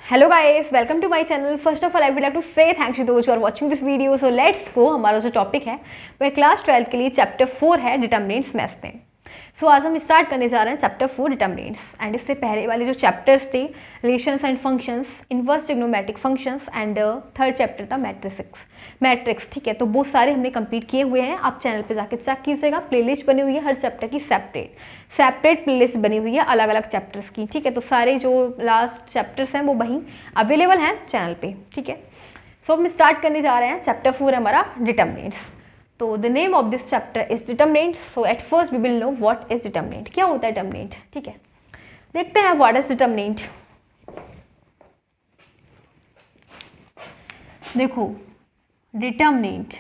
Hello guys, welcome to my channel. First of all, I would like to say thanks to those who are watching this video. So let's go. हमारा जो topic है वह class 12 के लिए chapter 4 है determinants maths में. सो आज हम स्टार्ट करने जा रहे हैं चैप्टर 4 डिटर्मिनेंट्स. एंड इससे पहले वाले जो चैप्टर्स थे relations and functions, inverse trigonometric functions and third chapter था मैट्रिक्स. ठीक है, तो वो सारे हमने कंप्लीट किए हुए हैं. आप चैनल पे जाके चेक कीजिएगा. प्लेलिस्ट बनी हुई है हर चैप्टर की सेपरेट प्लेलिस्ट बनी हुई है अलग अलग चैप्टर्स की. ठीक है, तो सारे जो लास्ट चैप्टर्स हैं वो वहीं अवेलेबल हैं चैनल पे. ठीक है, सो हम स्टार्ट करने जा रहे हैं. चैप्टर 4 है हमारा डिटर्मिनेंट्स. तो the name of this chapter is determinant. So at first we will know what is determinant. क्या होता है डिटर्मिनेंट. ठीक है, देखते हैं व्हाट इज डिटर्मिनेंट. देखो डिटर्मिनेंट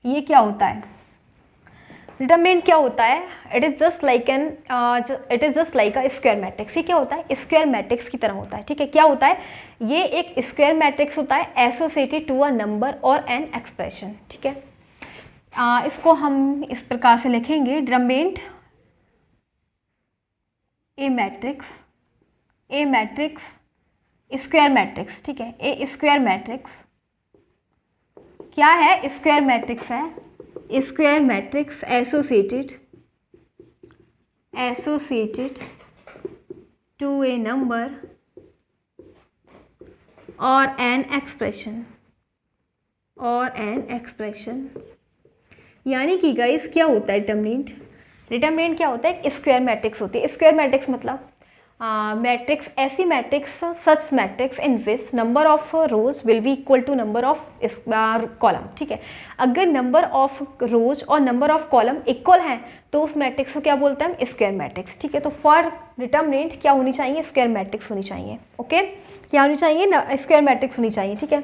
ये क्या होता है. डिटर्मिनेंट क्या होता है. It is just like a square matrix. ये क्या होता है, स्क्वायर मैट्रिक्स की तरह होता है. ठीक है, क्या होता है, ये एक स्क्वायर मैट्रिक्स होता है एसोसिएटेड टू अ नंबर और एन एक्सप्रेशन. ठीक है, इसको हम इस प्रकार से लिखेंगे. Determinant A matrix square matrix. ठीक है, ए स्क्वायर मैट्रिक्स क्या है, स्क्वायर मैट्रिक्स है. Square matrix associated to a number और एन एक्सप्रेशन. यानी कि गाइस क्या होता है डिटर्मिनेंट क्या होता है, स्क्वायर मैट्रिक्स होती है. स्क्वायर मैट्रिक्स मतलब मैट्रिक्स, ऐसी matrix such matrix in which number of rows will be equal to number of column. ठीक है, अगर नंबर ऑफ रोज और नंबर ऑफ कॉलम इक्वल हैं तो उस मैट्रिक्स को क्या बोलते हैं हम, स्क्वायर मैट्रिक्स. ठीक है, तो फॉर डिटर्मिनेंट क्या होनी चाहिए, स्क्वायर मैट्रिक्स होनी चाहिए. ओके, क्या होनी चाहिए, स्क्वायर मैट्रिक्स होनी चाहिए. ठीक है,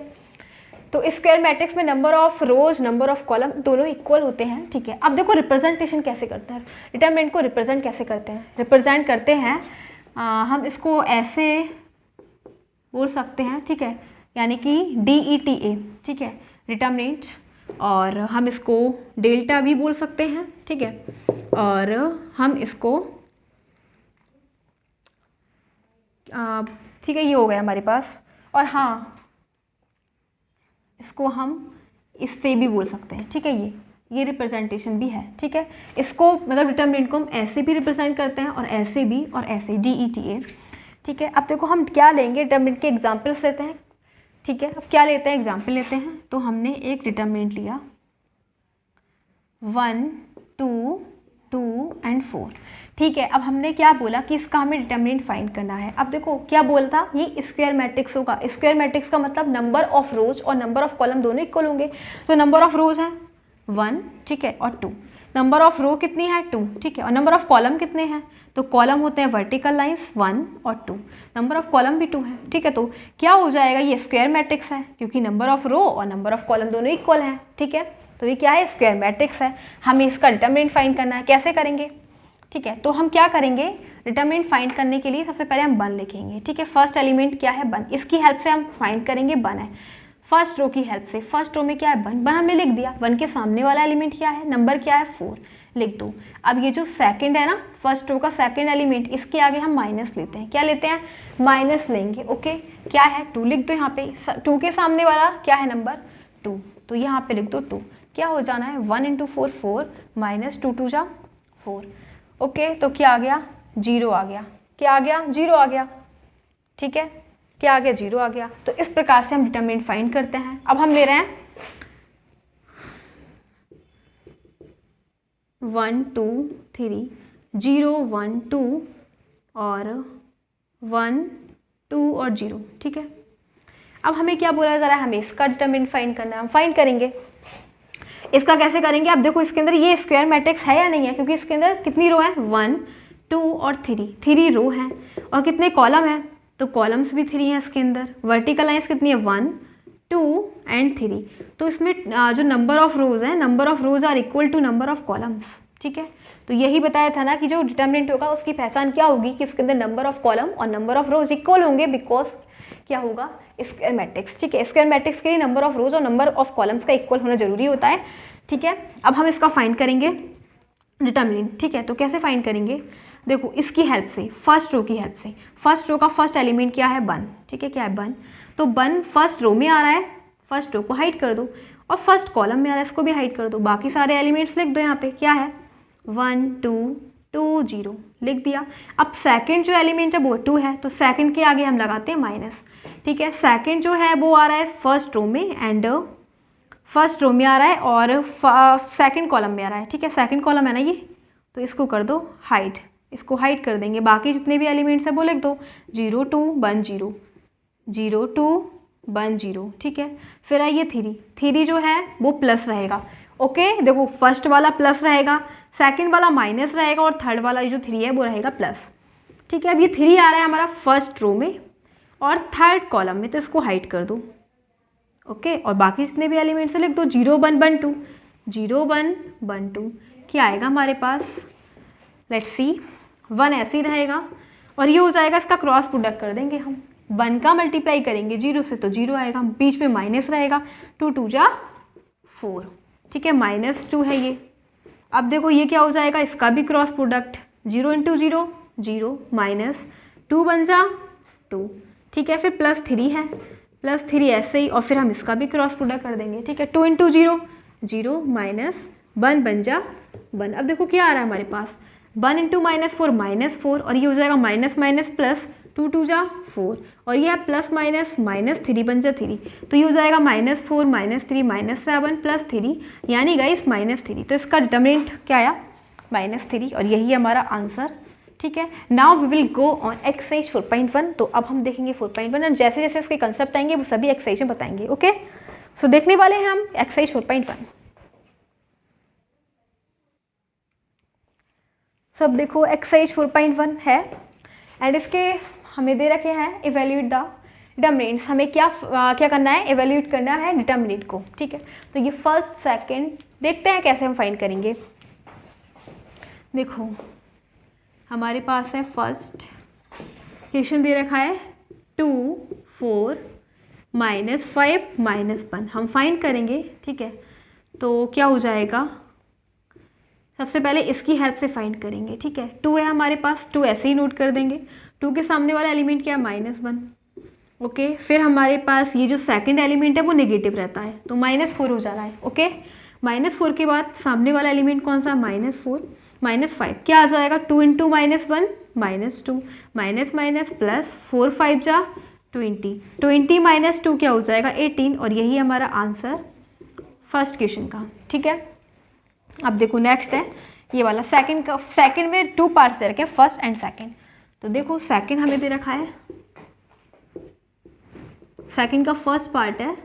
तो स्क्वायर मैट्रिक्स में number of rose number of column दोनों इक्वल होते हैं. ठीक है, अब देखो रिप्रेजेंटेशन कैसे करते हैं, डिटर्मिनेंट को रिप्रेजेंट कैसे करते हैं. रिप्रेजेंट करते हैं हम इसको ऐसे बोल सकते हैं. ठीक है, यानी कि DETA. ठीक है, डिटर्मिनेंट, और हम इसको डेल्टा भी बोल सकते हैं. ठीक है, और हम इसको ठीक है, ये हो गया हमारे पास. और हाँ, इसको हम इससे भी बोल सकते हैं. ठीक है, ये रिप्रेजेंटेशन भी है. ठीक है, इसको मतलब डिटर्मिनेंट को हम ऐसे भी रिप्रेजेंट करते हैं और ऐसे भी और ऐसे DETA. ठीक है, अब देखो हम क्या लेंगे, डिटर्मिनेंट के एग्जांपल्स लेते हैं. ठीक है, अब क्या लेते हैं, एग्जांपल लेते हैं. तो हमने एक डिटर्मिनेंट लिया 1 2 2 एंड 4. ठीक है, अब हमने क्या बोला कि इसका हमें डिटर्मिनेंट फाइंड करना है. अब देखो क्या बोलता, ये स्क्वायर मैट्रिक्स होगा. स्क्वायर मैट्रिक्स का मतलब नंबर ऑफ रोज और नंबर ऑफ कॉलम दोनों इक्वल होंगे. तो नंबर ऑफ रोज है 1. ठीक है, और 2. नंबर ऑफ रो कितनी है 2. ठीक है, और नंबर ऑफ कॉलम कितने हैं, तो कॉलम होते हैं वर्टिकल लाइंस 1 और 2. नंबर ऑफ कॉलम भी 2 है. ठीक है, तो क्या हो जाएगा, ये स्क्वायर मैट्रिक्स है क्योंकि नंबर ऑफ रो और नंबर ऑफ कॉलम दोनों इक्वल हैं. ठीक है, तो ये क्या है, स्क्वायर मैट्रिक्स है. हमें इसका डिटर्मिनेंट फाइंड करना है. कैसे करेंगे. ठीक है, तो हम क्या करेंगे, डिटर्मिनेंट फाइंड करने के लिए सबसे पहले हम 1 लिखेंगे. ठीक है, फर्स्ट एलिमेंट क्या है 1, इसकी हेल्प से हम फाइंड करेंगे 1 है. फर्स्ट रो की हेल्प से, फर्स्ट रो में क्या है 1 हमने लिख दिया. 1 के सामने वाला एलिमेंट क्या है, नंबर क्या है 4, लिख दो. अब ये जो सेकंड है ना, फर्स्ट रो का सेकंड एलिमेंट, इसके आगे हम माइनस लेते हैं. क्या लेते हैं, माइनस लेंगे. ओके, क्या है 2, लिख दो यहाँ पे. 2 के सामने वाला क्या है नंबर 2, तो यहाँ पे लिख दो 2. क्या हो जाना है 1 × 4 4 माइनस 2 2 जा 4. ओके, तो क्या आ गया, 0 आ गया. क्या आ गया, 0 आ गया. ठीक है, क्या आ गया, 0 आ गया. तो इस प्रकार से हम डिटर्मिनेंट फाइंड करते हैं. अब हम ले रहे हैं 1 2 3 0 1 2 और 1 2 और 0. ठीक है, अब हमें क्या बोला जा रहा है, हमें इसका डिटर्मिनेंट फाइंड करना है. हम फाइंड करेंगे. इसका कैसे करेंगे, अब देखो इसके अंदर ये स्क्वायर मैट्रिक्स है या नहीं है, क्योंकि इसके अंदर कितनी रो है 1 2 और 3 रो हैं. और कितने कॉलम हैं, तो कॉलम्स भी 3 हैं इसके अंदर. वर्टिकल लाइंस कितनी है 1 2 एंड 3. तो इसमें जो नंबर ऑफ रोज है, number of rows are equal to number of columns. ठीक है, तो यही बताया था ना कि जो डिटर्मिनेंट होगा उसकी पहचान क्या होगी कि इसके अंदर नंबर ऑफ कॉलम और नंबर ऑफ रोज इक्वल होंगे, बिकॉज क्या होगा, स्क्वायर मैट्रिक्स. ठीक है, स्क्वायर मैट्रिक्स के लिए नंबर ऑफ रोज और नंबर ऑफ कॉलम्स का इक्वल होना जरूरी होता है. ठीक है, अब हम इसका फाइंड करेंगे डिटर्मिनेंट. ठीक है, तो कैसे फाइंड करेंगे, देखो इसकी हेल्प से, फर्स्ट रो की हेल्प से, फर्स्ट रो का फर्स्ट एलिमेंट क्या है 1, ठीक है, क्या है 1, तो 1 फर्स्ट रो में आ रहा है, फर्स्ट रो को हाइड कर दो, और फर्स्ट कॉलम में आ रहा है, इसको भी हाइड कर दो, बाकी सारे एलिमेंट्स लिख दो यहाँ पे, क्या है 1 2 2 0 लिख दिया। अब सेकंड जो एलिमेंट है वो 2 है, तो सेकंड के आगे हम लगाते हैं माइनस, ठीक है। सेकंड जो है वो आ रहा है फर्स्ट रो में, एंड फर्स्ट रो में आ रहा है और सेकंड कॉलम में आ रहा है, ठीक है, सेकंड कॉलम है ना ये, तो इसको कर दो हाइड, इसको हाइड कर देंगे, बाकी जितने भी एलिमेंट्स हैं वो लिख दो 0 2 1 0 0 2 1 0, ठीक है। फिर आइए 3 जो है वो प्लस रहेगा, ओके, देखो फर्स्ट वाला प्लस रहेगा, सेकंड वाला माइनस रहेगा, और थर्ड वाला जो 3 है वो रहेगा प्लस, ठीक है। अब ये 3 आ रहा है हमारा फर्स्ट रो में और थर्ड कॉलम में, तो इसको हाइड कर दो, ओके, और बाकी जितने भी एलिमेंट्स लिख दो 0 1 1 2 0 1 1 2, क्या आएगा हमारे पास, लेट्स सी 1 ऐसे ही रहेगा, और ये हो जाएगा, इसका क्रॉस प्रोडक्ट कर देंगे हम, 1 का मल्टीप्लाई करेंगे 0 से तो 0 आएगा, बीच में माइनस रहेगा, 2 2 जा 4, ठीक है, -2 है ये। अब देखो ये क्या हो जाएगा, इसका भी क्रॉस प्रोडक्ट, 0 × 0 0 -2 बन जा 2, ठीक है, फिर +3 है, +3 ऐसे ही, और फिर हम इसका भी क्रॉस प्रोडक्ट कर देंगे, ठीक है, 2 × 0 0 -1 बन जा 1। अब देखो क्या आ रहा है हमारे पास, 1 × -4 -4, और ये हो जाएगा माइनस माइनस प्लस, 2 2 जा 4, और ये है प्लस माइनस -3 बन जा 3, तो ये हो जाएगा -4 -3 -7 +3, यानी गाइस -3, तो इसका डिटरमिनेंट क्या आया -3, और यही हमारा आंसर, ठीक है। Now we will go on exercise 4.1, तो अब हम देखेंगे 4.1, और जैसे जैसे इसके कंसेप्ट आएंगे वो सभी एक्सरसाइज में बताएंगे, ओके। सो देखने वाले हैं हम एक्सरसाइज 4.1। सब देखो एक्सरसाइज 4.1 है, एंड इसके हमें दे रखे हैं इवेल्यूट द डिटरमिनेंट्स, हमें क्या करना है, इवेल्यूट करना है डिटरमिनेंट को, ठीक है। तो ये फर्स्ट सेकंड देखते हैं कैसे हम फाइंड करेंगे। देखो हमारे पास है फर्स्ट क्वेश्चन दे रखा है 2 4 -5 -1, हम फाइंड करेंगे, ठीक है। तो क्या हो जाएगा, सबसे पहले इसकी हेल्प से फाइंड करेंगे, ठीक है। 2 है हमारे पास, 2 ऐसे ही नोट कर देंगे, 2 के सामने वाला एलिमेंट क्या है -1, ओके। फिर हमारे पास ये जो सेकंड एलिमेंट है वो नेगेटिव रहता है, तो -4 हो जा रहा है, ओके। -4 के बाद सामने वाला एलिमेंट कौन सा, -4 -5, क्या आ जाएगा, 2 × -1 -2 माइनस प्लस 4 5 जा 20 20 -2 क्या हो जाएगा 18, और यही हमारा आंसर फर्स्ट क्वेश्चन का, ठीक है। अब देखो नेक्स्ट है ये वाला सेकंड का, सेकंड में 2 पार्ट्स दे रखे हैं, फर्स्ट एंड सेकंड। तो देखो सेकंड हमें दे रखा है, सेकंड का फर्स्ट पार्ट है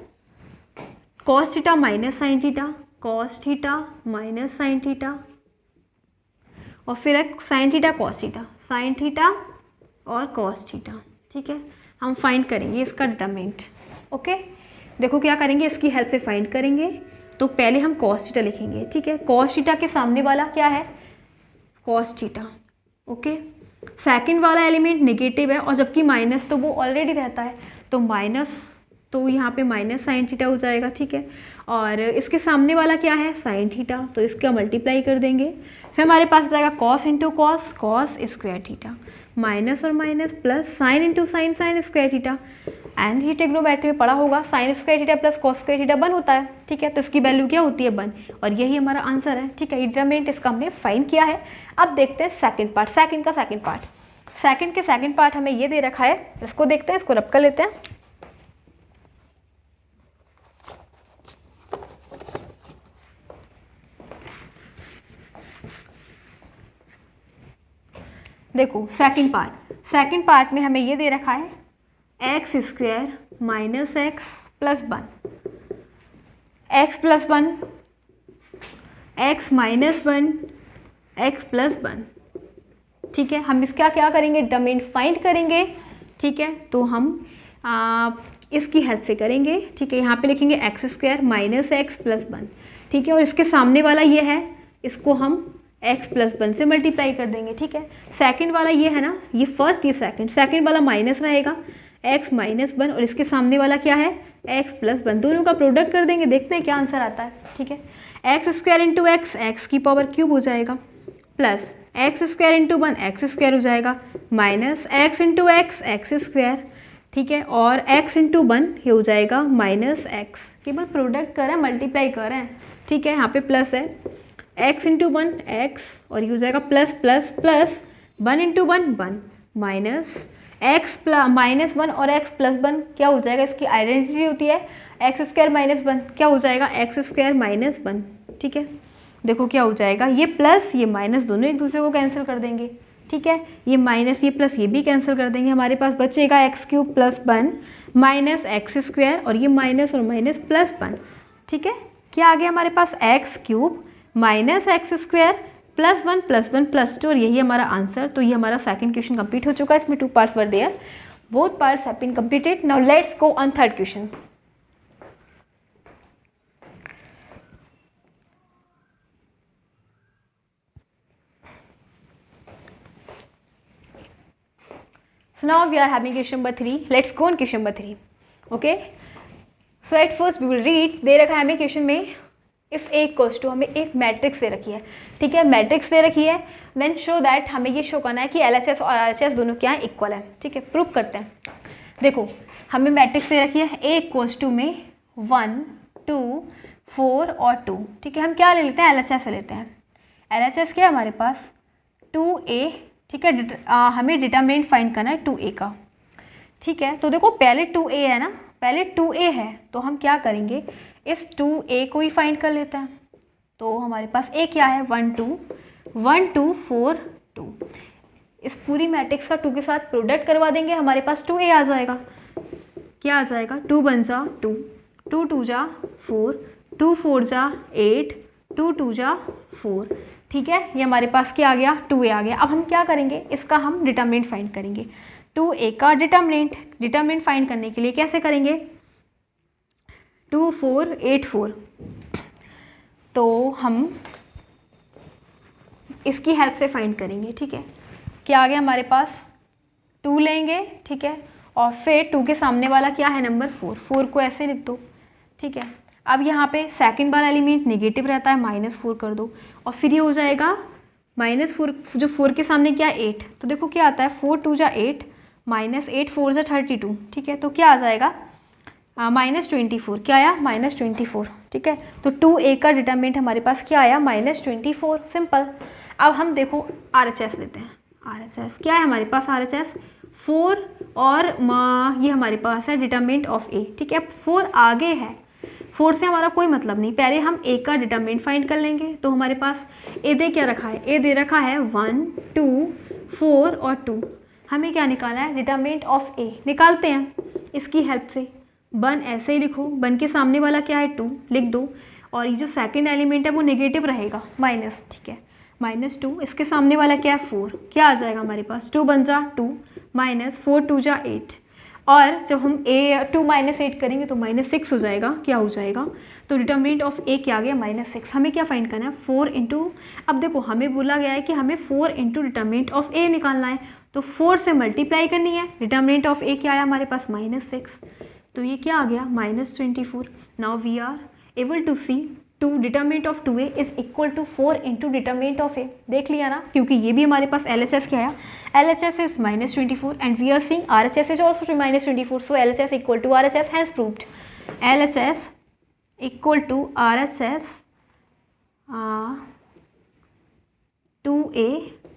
cos theta minus sine theta, cos theta minus sine theta, और फिर है sine theta cos theta, sine theta और cos थीटा, ठीक है। हम फाइंड करेंगे इसका डिटरमिनेंट, ओके। देखो क्या करेंगे, इसकी हेल्प से फाइंड करेंगे। तो पहले हम cos थीटा लिखेंगे, ठीक है। cos थीटा के सामने वाला क्या है, cos थीटा, ओके। सेकंड वाला एलिमेंट नेगेटिव है, और जबकि माइनस तो वो ऑलरेडी रहता है, तो माइनस, तो यहाँ पे माइनस साइन थीटा हो जाएगा, ठीक है। और इसके सामने वाला क्या है, साइन थीटा, तो इसका मल्टीप्लाई कर देंगे, फिर हमारे पास आ जाएगा cos × cos cos square theta, minus और minus plus sine × sine sine square theta, and ये ट्रिग्नोमेट्री में पढ़ा होगा, sine square theta plus cos square theta 1 होता है, ठीक है। तो इसकी वैल्यू क्या होती है 1, और यही हमारा आंसर है, ठीक है। डिटरमिनेंट इसका हमने फाइंड किया है। अब देखते हैं सेकंड पार्ट, सेकंड का सेकंड पार्ट, सेकंड के सेकंड पार्ट हमें ये दे रखा है, इसको देखते हैं, इसको रब कर लेते हैं। देखो सेकंड पार्ट में हमें ये दे रखा है x² - x + 1, x + 1 x - 1 x + 1, ठीक है। हम इसका क्या करेंगे, डिटरमिनेंट फाइंड करेंगे, ठीक है। तो हम इसकी हेल्प से करेंगे, ठीक है। यहाँ पे लिखेंगे x² - x + 1, ठीक है। और इसके सामने वाला ये है, इसको हम x + 1 से मल्टीप्लाई कर देंगे, ठीक है। सेकंड वाला ये है ना, ये फर्स्ट ये सेकंड वाला माइनस रहेगा, x - 1, और इसके सामने वाला क्या है, x + 1, दोनों का प्रोडक्ट कर देंगे, देखते हैं क्या आंसर आता है, ठीक है। x² × x, x³ हो जाएगा, plus x square into 1 x square हो जाएगा, minus x into x x square, ठीक है, और x इंटू 1 ये हो जाएगा माइनस एक्स, केवल प्रोडक्ट कर रहे हैं, मल्टीप्लाई कर रहे हैं, ठीक है, यहाँ पे प्लस है, x इंटू 1 एक्स और ये हो जाएगा plus plus plus 1 into 1 1 minus x minus 1 और x प्लस 1 क्या हो जाएगा, इसकी आइडेंटिटी होती है एक्स स्क्वायर माइनस 1, क्या हो जाएगा एक्स स्क्वायर माइनस 1, ठीक है। देखो क्या हो जाएगा, ये प्लस ये माइनस दोनों एक दूसरे को कैंसिल कर देंगे, ठीक है, ये माइनस ये प्लस ये भी कैंसिल कर देंगे, हमारे पास बचेगा x cube plus 1 minus x square और ये माइनस और माइनस प्लस 1, ठीक है। क्या आ गया हमारे पास x cube minus x square plus 1 plus 1 plus 2 और यही हमारा आंसर। तो ये हमारा सेकंड क्वेश्चन कंप्लीट हो चुका है, इसमें 2 parts were there, both parts have been completed. Now let's go on third question. So now we are having question number 3. Let's go on question number 3. Okay. So at first we will read. दे रखा है हमें question में if A equals to, हमें एक matrix दे रखी है, ठीक है, मैट्रिक्स दे रखी है, देन शो दैट, हमें ये शो करना है कि LHS और RHS दोनों क्या है, इक्वल है, ठीक है, प्रूव करते हैं। देखो हमें मैट्रिक्स दे रखी है ए इक्वल्स टू में 1 2 4 और 2, ठीक है, हम क्या ले लेते हैं, LHS ले लेते हैं। LHS क्या है हमारे पास 2a, ठीक है, हमें डिटरमिनेंट फाइंड करना है 2a का, ठीक है। तो देखो पहले 2a है ना, पहले 2a है तो हम क्या करेंगे, इस 2a को ही फाइंड कर लेते हैं। तो हमारे पास a क्या है 1 2 1 2 4 2, इस पूरी मैट्रिक्स का 2 के साथ प्रोडक्ट करवा देंगे, हमारे पास 2a आ जाएगा। क्या आ जाएगा, 2 1 जा 2, 2 2 जा 4, 2 4 जा 8, 2 2 जा 4, ठीक है, ये हमारे पास क्या आ गया 2a आ गया। अब हम क्या करेंगे, इसका हम डिटरमिनेंट फाइंड करेंगे। 2a का डिटरमिनेंट फाइंड करने के लिए कैसे करेंगे, 2 4 8 4, तो हम इसकी हेल्प से फाइंड करेंगे, ठीक है। क्या आ गया हमारे पास 2 लेंगे, ठीक है, और फिर 2 के सामने वाला क्या है नंबर 4 को ऐसे लिख दो, ठीक है। अब यहाँ पे सेकंड वाला एलिमेंट नेगेटिव रहता है, -4 कर दो और फिर ये हो जाएगा -4, जो 4 के सामने क्या 8, तो देखो क्या आता है 4 2 जा 8 -8 4 जा 32, ठीक है, तो क्या आ जाएगा -24, क्या आया -24, ठीक है। तो 2a का डिटरमिनेंट हमारे पास क्या आया -24, सिंपल। अब हम देखो RHS लेते हैं, RHS क्या है हमारे पास, RHS 4 और ये हमारे पास है डिटरमिनेंट ऑफ a, ठीक है। अब 4 आगे है, 4 से हमारा कोई मतलब नहीं, पहले हम a का डिटरमिनेंट फाइंड कर लेंगे। तो हमारे पास a दे क्या रखा है, a दे रखा है 1 2 4 और 2, हमें क्या निकालना है, डिटरमिनेंट ऑफ a निकालते हैं इसकी हेल्प से। 1 ऐसे ही लिखो, 1 के सामने वाला क्या है 2 लिख दो, और ये जो सेकंड एलिमेंट है वो नेगेटिव रहेगा माइनस, ठीक है, -2, इसके सामने वाला क्या है 4, क्या आ जाएगा हमारे पास 2 1 जा 2 -4 2 जा 8, और जब हम a 2 -8 करेंगे तो -6 हो जाएगा, क्या हो जाएगा, तो डिटरमिनेंट ऑफ a क्या आ गया -6। हमें क्या फाइंड करना है 4 इंटू, अब देखो हमें बोला गया है कि हमें 4 इंटू डिटरमिनेंट ऑफ a निकालना है, तो 4 से मल्टीप्लाई करनी है, डिटरमिनेंट ऑफ a क्या आया हमारे पास -6, तो ये क्या आ गया -24। Now we are able to see to determinant of 2a is equal to 4 into determinant of a, देख लिया ना, क्योंकि ये भी हमारे पास LHS क्या आया, LHS is -24 and we are seeing RHS is also -24, so LHS equal to RHS, has proved LHS equal to RHS 2a,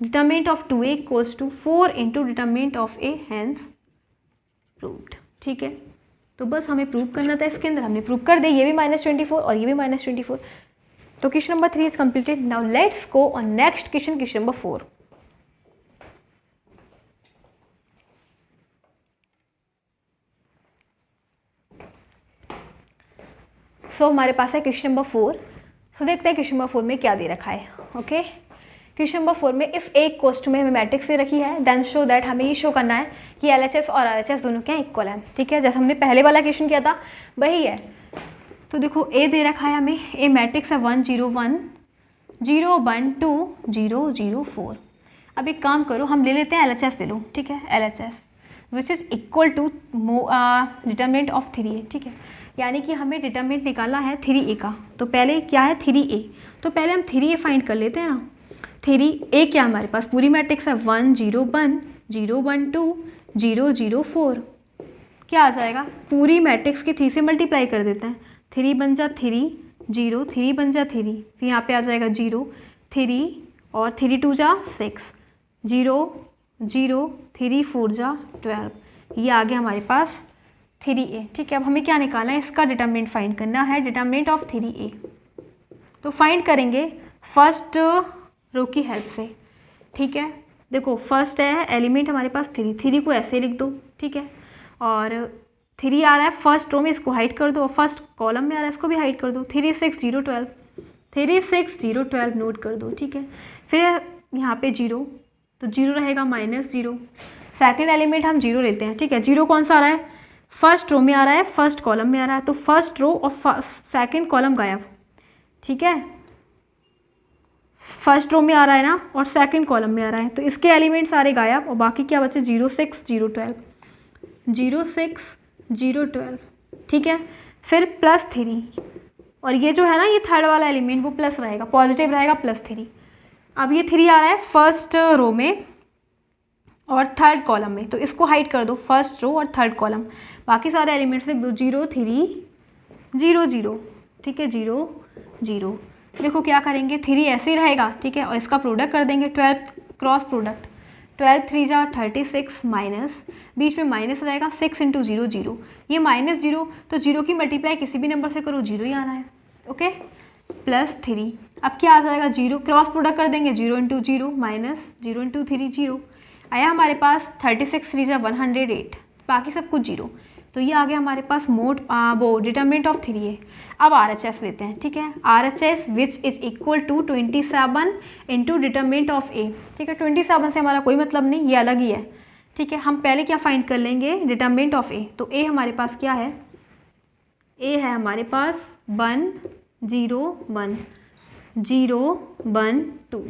determinant of 2a equals to 4 into determinant of a, hence proved, ठीक है। तो बस हमें prove करना था, इसके अंदर हमने प्रूव कर दिया, ये भी -24 और ये भी -24। तो question number 3 is completed. Now let's go on next question, question number 4। सो हमारे पास है क्वेश्चन नंबर 4। सो देखते हैं क्वेश्चन नंबर 4 में क्या दे रखा है। ओके, क्वेश्चन नंबर 4 में इफ़ ए इक्वल्स टू में हमें मैट्रिक्स दे रखी है, देन शो दैट, हमें ये शो करना है कि LHS और RHS दोनों क्या इक्वल हैं, ठीक है, जैसे हमने पहले वाला क्वेश्चन किया था वही है। तो देखो ए दे रखा है हमें, ए मैट्रिक्स है 1 0 1 0 1 2 0 0 4। अब एक काम करो, हम ले लेते हैं LHS ले लो, ठीक है, LHS which is equal to determinant of 3a, ठीक है, यानी कि हमें डिटरमिनेंट निकालना है 3a का। तो पहले क्या है 3a, तो पहले हम 3a फाइंड कर लेते हैं ना। 3 ए क्या हमारे पास पूरी मैट्रिक्स है 1 0 1 0 1 2 0 0 4, क्या आ जाएगा पूरी मैट्रिक्स के 3 से मल्टीप्लाई कर देते हैं, 3 बन जा 3 0 3 बन जा 3, फिर यहाँ पे आ जाएगा 0 3 और 3 2 जा 6 0 0 3 4 जा 12, ये आ गया हमारे पास 3a। ठीक है, अब हमें क्या निकालना है, इसका डिटर्मिनेंट फाइंड करना है, डिटर्मिनेंट ऑफ 3a। तो फाइंड करेंगे फर्स्ट रो की हेल्प से। ठीक है, देखो फर्स्ट है एलिमेंट हमारे पास 3 को ऐसे लिख दो। ठीक है, और 3 आ रहा है फर्स्ट रो में, इसको हाइड कर दो, और फर्स्ट कॉलम में आ रहा है इसको भी हाइड कर दो। 3 6 0 12, 3 6 0 12 नोट कर दो। ठीक है, फिर यहाँ पे 0, तो 0 रहेगा -0। सेकेंड एलिमेंट हम 0 लेते हैं। ठीक है, 0 कौन सा आ रहा है, फर्स्ट रो में आ रहा है, फर्स्ट कॉलम में आ रहा है, तो फर्स्ट रो और सेकेंड कॉलम गायब। ठीक है, फर्स्ट रो में आ रहा है ना और सेकंड कॉलम में आ रहा है, तो इसके एलिमेंट सारे गायब, और बाकी क्या बचे 0 6 0 12, 0 6 0 12। ठीक है, फिर +3, और ये जो है ना ये थर्ड वाला एलिमेंट वो प्लस रहेगा, पॉजिटिव रहेगा +3। अब ये 3 आ रहा है फर्स्ट रो में और थर्ड कॉलम में, तो इसको हाइड कर दो, फर्स्ट रो और थर्ड कॉलम, बाकी सारे एलिमेंट्स लिख दो 0 3 0 0। ठीक है, 0 0। देखो क्या करेंगे, 3 ऐसे ही रहेगा। ठीक है, और इसका प्रोडक्ट कर देंगे, 12 क्रॉस प्रोडक्ट, 12 3 जा 36 माइनस, बीच में माइनस रहेगा, 6 × 0 0, ये -0, तो 0 की मल्टीप्लाई किसी भी नंबर से करो 0 ही आना है। ओके, +3, अब क्या आ जाएगा 0, क्रॉस प्रोडक्ट कर देंगे, 0 × 0 माइनस 0 × 3 0, आया हमारे पास 36 3 जा 108, बाकी सब कुछ 0, तो ये आ गया हमारे पास वो डिटर्मिनेंट ऑफ 3a। अब RHS लेते हैं। ठीक है, RHS which is equal to 27 into determinant of a। ठीक है, 27 से हमारा कोई मतलब नहीं, ये अलग ही है। ठीक है, हम पहले क्या फाइंड कर लेंगे, डिटर्मिनेंट ऑफ a। तो a हमारे पास क्या है, a है हमारे पास 1 0 1 0 1 2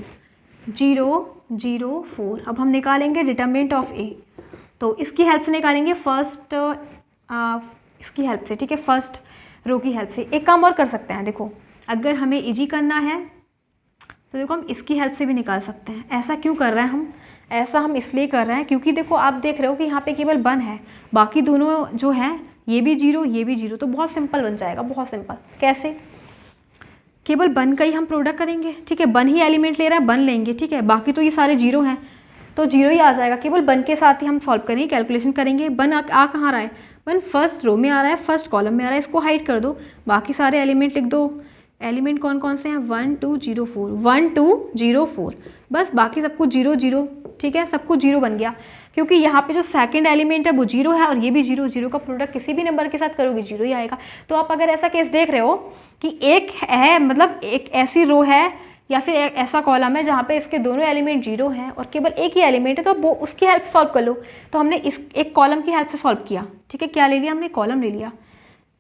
0 0 4। अब हम निकालेंगे डिटर्मिनेंट ऑफ a, तो इसकी हेल्प से निकालेंगे फर्स्ट इसकी हेल्प से। ठीक है, फर्स्ट रो की हेल्प से। एक काम और कर सकते हैं, देखो अगर हमें इजी करना है तो देखो हम इसकी हेल्प से भी निकाल सकते हैं। ऐसा क्यों कर रहे हैं हम, ऐसा हम इसलिए कर रहे हैं क्योंकि देखो आप देख रहे हो कि यहाँ पे केवल 1 है, बाकी दोनों जो हैं ये भी 0 ये भी 0, तो बहुत सिंपल बन जाएगा, बहुत सिंपल। कैसे, केवल 1 का ही हम प्रोडक्ट करेंगे। ठीक है, 1 ही एलिमेंट ले रहा है, 1 लेंगे। ठीक है, बाकी तो ये सारे 0 हैं, तो 0 ही आ जाएगा, केवल 1 के साथ ही हम सॉल्व करेंगे, कैलकुलेशन करेंगे। 1 आ कहाँ रहा है, 1 फर्स्ट रो में आ रहा है, फर्स्ट कॉलम में आ रहा है, इसको हाइड कर दो, बाकी सारे एलिमेंट लिख दो। एलिमेंट कौन कौन से हैं, 1 2 0 4, 1 2 0 4, बस बाकी सब कुछ 0 0। ठीक है, सब कुछ 0 बन गया, क्योंकि यहाँ पे जो सेकंड एलिमेंट है वो 0 है और ये भी 0 0 का प्रोडक्ट किसी भी नंबर के साथ करोगे 0 ही आएगा। तो आप अगर ऐसा केस देख रहे हो कि एक है, मतलब एक ऐसी रो है या फिर एक ऐसा कॉलम है जहाँ पे इसके दोनों एलिमेंट 0 हैं और केवल एक ही एलिमेंट है, तो वो उसकी हेल्प से सॉल्व कर लो। तो हमने इस एक कॉलम की हेल्प से सॉल्व किया। ठीक है, क्या ले लिया हमने, कॉलम ले लिया।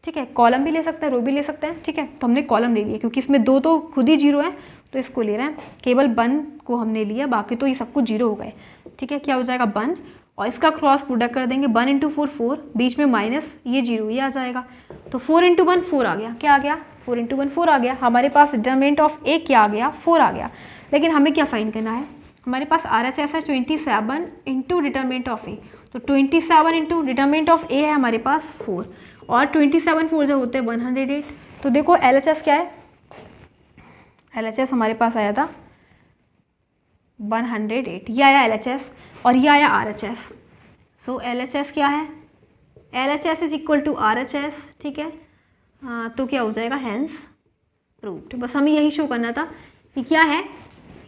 ठीक है, कॉलम भी ले सकते हैं, रो भी ले सकते हैं। ठीक है, तो हमने कॉलम ले लिया क्योंकि इसमें 2 तो खुद ही 0 है, तो इसको ले रहे हैं। केवल 1 को हमने लिया, बाकी तो ये सब कुछ 0 हो गए। ठीक है, क्या हो जाएगा 1, और इसका क्रॉस प्रोडक्ट कर देंगे, 1 × 4 4, बीच में माइनस, ये 0 ये आ जाएगा, तो 4 × 1 4 आ गया। क्या आ गया, 4 × 1 4 आ गया। हमारे पास डिटर्मिनेंट ऑफ a क्या आ गया, 4 आ गया। लेकिन हमें क्या फाइंड करना है, हमारे पास RHS है 27 इंटू डिटर्मिनेंट ऑफ a, तो 27 इंटू डिटर्मिनेंट ऑफ a है हमारे पास 4, और 27 4 जो होते हैं 108। तो देखो LHS क्या है, LHS हमारे पास आया था 108, ये आया LHS और ये आया RHS। सो LHS क्या है, LHS is equal to RHS। ठीक है, तो क्या हो जाएगा, हैंस प्रूव्ड। बस हमें यही शो करना था कि क्या है,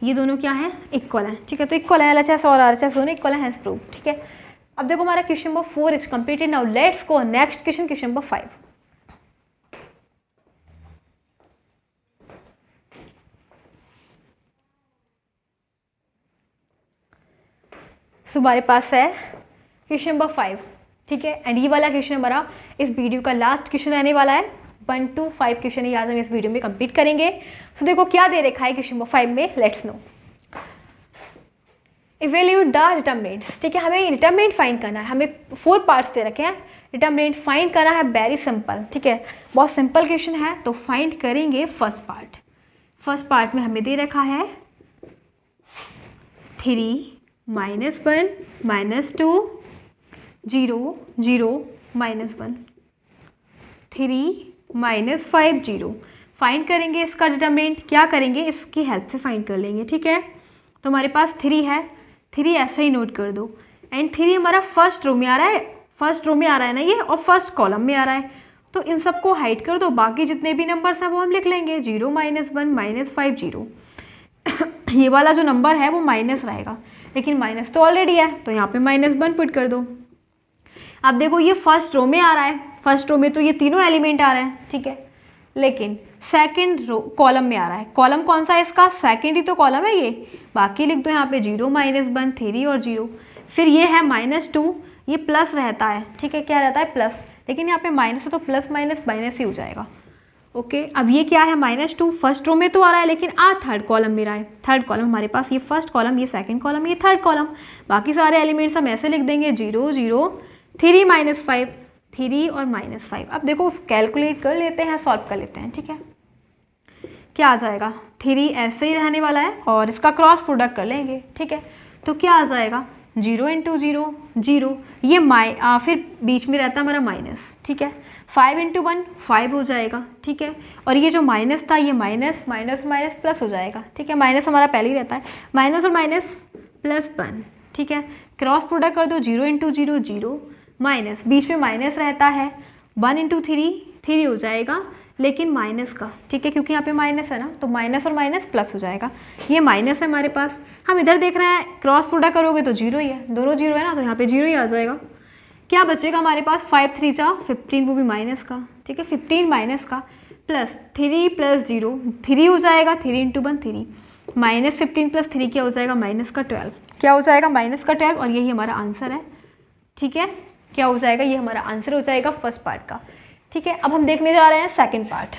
ये दोनों क्या है, इक्वल है। ठीक है, तो इक्वल है, LHS और RHS दोनों इक्वल है, हैंस प्रूव्ड। ठीक है, अब देखो हमारा question number 4 is completed. Now let's go next question, question number 5। सो हमारे पास है क्वेश्चन नंबर 5। ठीक है, एंड ये वाला क्वेश्चन हमारा इस वीडियो का लास्ट क्वेश्चन रहने वाला है। 1 to 5 क्वेश्चन ही आज हम इस वीडियो में कंप्लीट करेंगे। सो देखो क्या दे रखा है क्वेश्चन नंबर 5 में, let's no. Evaluate the determinants. ठीक है, हमें डिटर्मिनेंट फाइंड करना है, हमें 4 पार्ट्स दे रखे हैं, डिटर्मिनेंट फाइंड करना है, वेरी सिंपल। ठीक है, बहुत सिंपल क्वेश्चन है। तो फाइंड करेंगे फर्स्ट पार्ट। फर्स्ट पार्ट में हमें दे रखा है 3 -1 -2 0 0 -1 3 -5 0। फाइंड करेंगे इसका डिटरमिनेंट, क्या करेंगे इसकी हेल्प से फाइंड कर लेंगे, ठीक है। तो हमारे पास 3 है, 3 ऐसे ही नोट कर दो, एंड 3 हमारा फर्स्ट रो में आ रहा है, फर्स्ट रो में आ रहा है ना ये, और फर्स्ट कॉलम में आ रहा है, तो इन सबको हाइड कर दो, बाकी जितने भी नंबर्स हैं वो हम लिख लेंगे 0 -1 -5 0। ये वाला जो नंबर है वो माइनस रहेगा, लेकिन माइनस तो ऑलरेडी है तो यहाँ पे -1 पुट कर दो। अब देखो ये फर्स्ट रो में आ रहा है, फर्स्ट रो में तो ये तीनों एलिमेंट आ रहे हैं, ठीक है, लेकिन सेकंड रो कॉलम में आ रहा है, कॉलम कौन सा है इसका, सेकंड ही तो कॉलम है ये, बाकी लिख दो यहाँ पे 0 -1 3 और 0। फिर ये है -2, ये प्लस रहता है, ठीक है, क्या रहता है प्लस, लेकिन यहाँ पे माइनस है तो प्लस माइनस माइनस ही हो जाएगा। ओके, अब ये क्या है -2, फर्स्ट रो में तो आ रहा है लेकिन थर्ड कॉलम में रहा है, थर्ड कॉलम हमारे पास, ये फर्स्ट कॉलम, ये सेकंड कॉलम, ये थर्ड कॉलम, बाकी सारे एलिमेंट्स हम ऐसे लिख देंगे 0 0 3 -5 3 और -5। अब देखो कैलकुलेट कर लेते हैं, सॉल्व कर लेते हैं, ठीक है। क्या आ जाएगा, 3 ऐसे ही रहने वाला है और इसका क्रॉस प्रोडक्ट कर लेंगे, ठीक है, तो क्या आ जाएगा 0 × 0 0, ये फिर बीच में रहता है हमारा माइनस, ठीक है, 5 × 1 5 हो जाएगा, ठीक है, और ये जो माइनस था ये माइनस माइनस माइनस प्लस हो जाएगा, ठीक है, माइनस हमारा पहले ही रहता है, माइनस और माइनस +1, ठीक है, क्रॉस प्रोडक्ट कर दो 0 × 0 0 माइनस, बीच में माइनस रहता है, 1 × 3 3 हो जाएगा, लेकिन माइनस का, ठीक है, क्योंकि यहाँ पे माइनस है ना, तो माइनस और माइनस प्लस हो जाएगा, ये माइनस है हमारे पास, हम इधर देख रहे हैं क्रॉस प्रोडक्ट करोगे तो 0 ही है, दोनों 0 है ना, तो यहाँ पे 0 ही आ जाएगा। क्या बचेगा हमारे पास, 5 3 जा 15, वो भी माइनस का, ठीक है, 15 माइनस का, प्लस 3 + 0 3 हो जाएगा, 3 × 1 3, -15 + 3 क्या हो जाएगा, -12, क्या हो जाएगा -12, और यही हमारा आंसर है, ठीक है, क्या हो जाएगा, ये हमारा आंसर हो जाएगा फर्स्ट पार्ट का, ठीक है। अब हम देखने जा रहे हैं सेकंड पार्ट।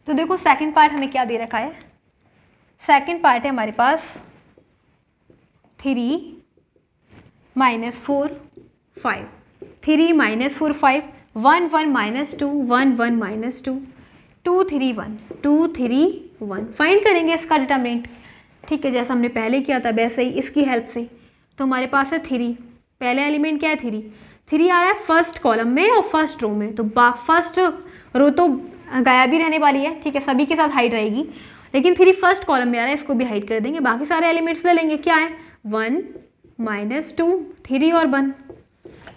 तो देखो सेकंड पार्ट हमें क्या दे रखा है, सेकंड पार्ट है हमारे पास 3 -4 5, 3 -4 5 1 1 -2 1 1 -2 2 3 1 2 3 1। फाइंड करेंगे इसका डिटरमिनेंट, ठीक है, जैसा हमने पहले किया था वैसे ही इसकी हेल्प से। तो हमारे पास है 3, पहले एलिमेंट क्या है 3, 3 आ रहा है फर्स्ट कॉलम में और फर्स्ट रो में, तो फर्स्ट रो तो गायब ही रहने वाली है, ठीक है, सभी के साथ हाइड रहेगी, लेकिन 3 फर्स्ट कॉलम में आ रहा है, इसको भी हाइड कर देंगे, बाकी सारे एलिमेंट्स ले लेंगे, क्या है 1 -2 3 और 1।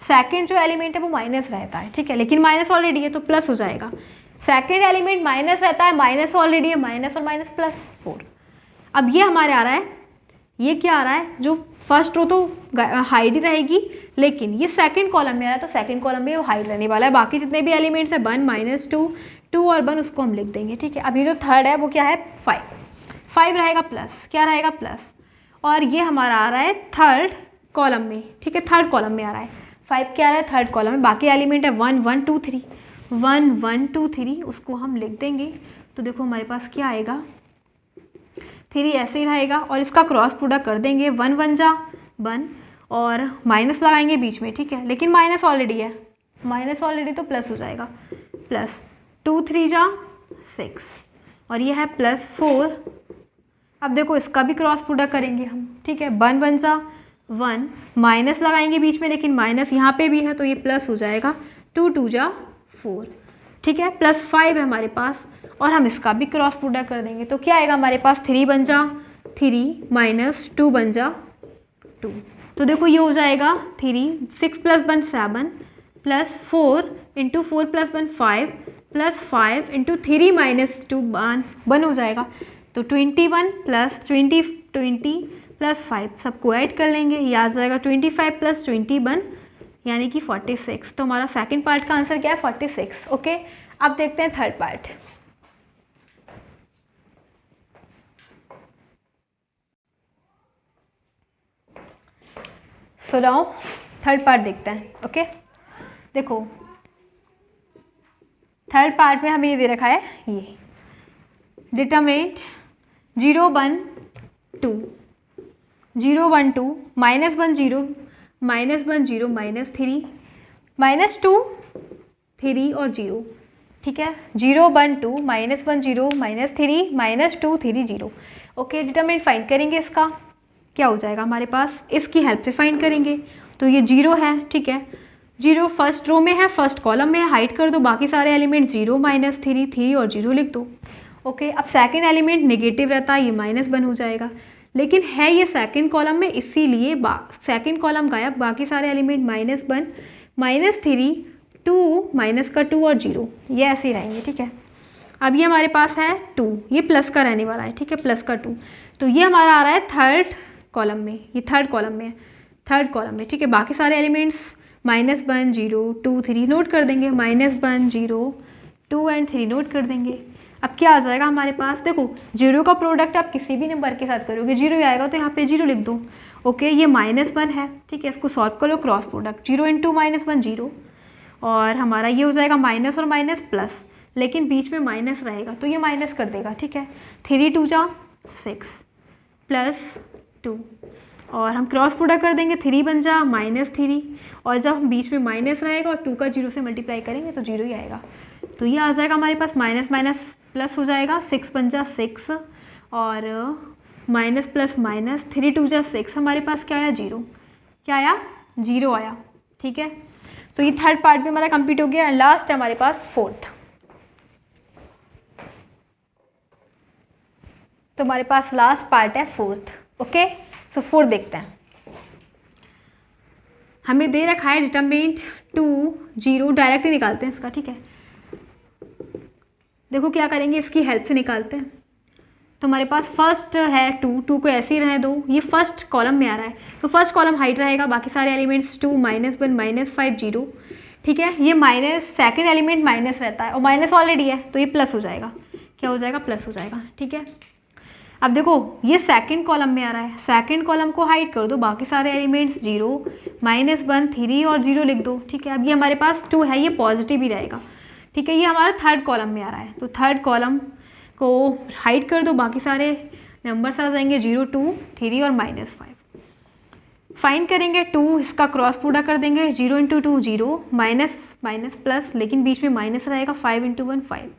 सेकंड जो एलिमेंट है वो माइनस रहता है, ठीक है, लेकिन माइनस ऑलरेडी है तो प्लस हो जाएगा, सेकंड एलिमेंट माइनस रहता है, माइनस ऑलरेडी है, माइनस और माइनस +4। अब ये हमारे आ रहा है, ये क्या आ रहा है, जो फर्स्ट रो तो हाइड ही रहेगी, लेकिन ये सेकंड कॉलम में आ रहा है तो सेकंड कॉलम में वो हाइड रहने वाला है, बाकी जितने भी एलिमेंट्स है 1 -2 2 और 1 उसको हम लिख देंगे, ठीक है। अब ये जो थर्ड है वो क्या है 5 रहेगा प्लस, क्या रहेगा प्लस, और ये हमारा आ रहा है थर्ड कॉलम में, ठीक है, थर्ड कॉलम में आ रहा है, 5 क्या आ रहा है थर्ड कॉलम में, बाकी एलिमेंट है 1 1 2 3 1 1 2 3, उसको हम लिख देंगे। तो देखो हमारे पास क्या आएगा, 3 ऐसे ही रहेगा और इसका क्रॉस प्रोडक्ट कर देंगे, 1 1 जा 1 और माइनस लगाएंगे बीच में, ठीक है, लेकिन माइनस ऑलरेडी है, माइनस ऑलरेडी तो प्लस हो जाएगा, प्लस 2 3 जा 6 और ये है +4। अब देखो इसका भी क्रॉस प्रोडक्ट करेंगे हम, ठीक है, 1 1 जा 1 माइनस लगाएंगे बीच में, लेकिन माइनस यहाँ पे भी है तो ये प्लस हो जाएगा, 2 2 जा 4, ठीक है, +5 है हमारे पास और हम इसका भी क्रॉस प्रोडक्ट कर देंगे, तो क्या आएगा हमारे पास 3 बन जा 3 -2 बन जा 2। तो देखो ये हो जाएगा 3 6 + 1 7 +4 × 4 + 1 5 +5 × 3 - 2 1 हो जाएगा, तो 21 + 20 20 +5 सबको ऐड कर लेंगे, ये आ जाएगा 25 + 21 यानी कि 46। तो हमारा सेकंड पार्ट का आंसर क्या है 46। ओके, अब देखते हैं third part. So now third part देखते हैं। ओके, देखो थर्ड पार्ट में हमें ये दे रखा है, ये डिटरमिनेंट 0 1 2 0 1 2 -1 0 -1 0 -3 -2 3 और 0, ठीक है। 0 1 2 -1 0 -3 -2 3 0। ओके, डिटरमिनेंट फाइंड करेंगे इसका, क्या हो जाएगा हमारे पास, इसकी हेल्प से फाइंड करेंगे। तो ये 0 है, ठीक है, 0 फर्स्ट रो में है, फर्स्ट कॉलम में है, हाइड कर दो बाकी सारे एलिमेंट 0 -3 3 और 0 लिख दो। ओके, अब सेकंड एलिमेंट नेगेटिव रहता है, ये -1 हो जाएगा, लेकिन है ये सेकंड कॉलम में, इसीलिए सेकंड कॉलम गायब, बाकी सारे एलिमेंट -1 -3 2 -2 और 0, ये ऐसे ही रहेंगे, ठीक है। अब ये हमारे पास है 2, ये प्लस का रहने वाला है, ठीक है, प्लस का 2, तो ये हमारा आ रहा है थर्ड कॉलम में, ये थर्ड कॉलम में है, थर्ड कॉलम में, ठीक है। बाकी सारे एलिमेंट्स -1 0 2 3 नोट कर देंगे, -1 0 2 एंड 3 नोट कर देंगे। अब क्या आ जाएगा हमारे पास, देखो 0 का प्रोडक्ट आप किसी भी नंबर के साथ करोगे 0 ही आएगा, तो यहाँ पे 0 लिख दो। ओके, ये -1 है, ठीक है, इसको सॉल्व करो, क्रॉस प्रोडक्ट 0 × -1 0, और हमारा ये हो जाएगा माइनस और माइनस प्लस, लेकिन बीच में माइनस रहेगा तो ये माइनस कर देगा, ठीक है। 3 2 जा 6 +2, और हम क्रॉस प्रोडक्ट कर देंगे, 3 बन जा -3, और जब हम बीच में माइनस रहेगा और 2 का 0 से मल्टीप्लाई करेंगे तो 0 ही आएगा, तो ये आ जाएगा हमारे पास माइनस माइनस प्लस हो जाएगा, 6 बन जा 6, और माइनस प्लस माइनस, 3 2 जा 6, हमारे पास क्या आया 0, क्या आया 0 आया, ठीक है। तो ये थर्ड पार्ट भी हमारा कंप्लीट हो गया, एंड लास्ट है हमारे पास फोर्थ। तो हमारे पास लास्ट पार्ट है फोर्थ। ओके, सो फोर्थ देखते हैं। हमें दे रखा है डिटरमिनेंट 2 0, डायरेक्टली निकालते हैं इसका, ठीक है। देखो क्या करेंगे, इसकी हेल्प से निकालते हैं। तो हमारे पास फर्स्ट है 2 को ऐसे ही रहने दो, ये फर्स्ट कॉलम में आ रहा है, तो फर्स्ट कॉलम हाइड रहेगा, बाकी सारे एलिमेंट्स 2 -1 -5 0, ठीक है। ये माइनस, सेकेंड एलिमेंट माइनस रहता है और माइनस ऑलरेडी है, तो ये प्लस हो जाएगा, क्या हो जाएगा, प्लस हो जाएगा, ठीक है। अब देखो ये सेकंड कॉलम में आ रहा है, सेकंड कॉलम को हाइड कर दो, बाकी सारे एलिमेंट्स 0 -1 3 और 0 लिख दो, ठीक है। अब ये हमारे पास 2 है, ये पॉजिटिव ही रहेगा, ठीक है। ये हमारा थर्ड कॉलम में आ रहा है, तो थर्ड कॉलम को हाइड कर दो, बाकी सारे नंबर्स आ जाएंगे 0 2 3 और -5। फाइंड करेंगे 2, इसका क्रॉस प्रोडक्ट कर देंगे, 0 × 2 0, माइनस माइनस प्लस, लेकिन बीच में माइनस रहेगा, 5 × 1 5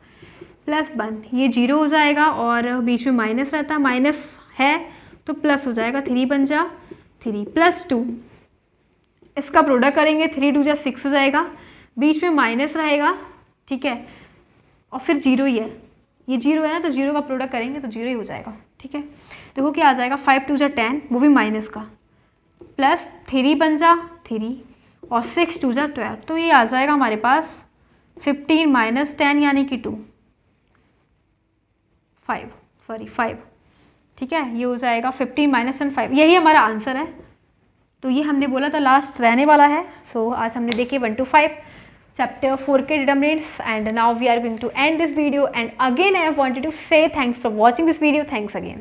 +1, ये 0 हो जाएगा, और बीच में माइनस रहता है, माइनस है तो प्लस हो जाएगा, 3 बन जा 3 +2, इसका प्रोडक्ट करेंगे, 3 2 जा 6 हो जाएगा, बीच में माइनस रहेगा, ठीक है, और फिर 0 ही है, ये 0 है ना, तो 0 का प्रोडक्ट करेंगे तो 0 ही हो जाएगा, ठीक है। देखो क्या आ जाएगा, 5 2 जा 10, वो भी माइनस का, प्लस 3 बन जा 3, और 6 2 जा 12, तो ये आ जाएगा हमारे पास 15 - 10 यानी कि 5, ठीक है। ये हो जाएगा 15 - 10 5, यही हमारा आंसर है। तो ये हमने बोला था लास्ट रहने वाला है। सो आज हमने देखे 1 to 5 chapter 4 के determinants, and now we are going to end this video, and again I have wanted to say thanks for watching this video. Thanks again.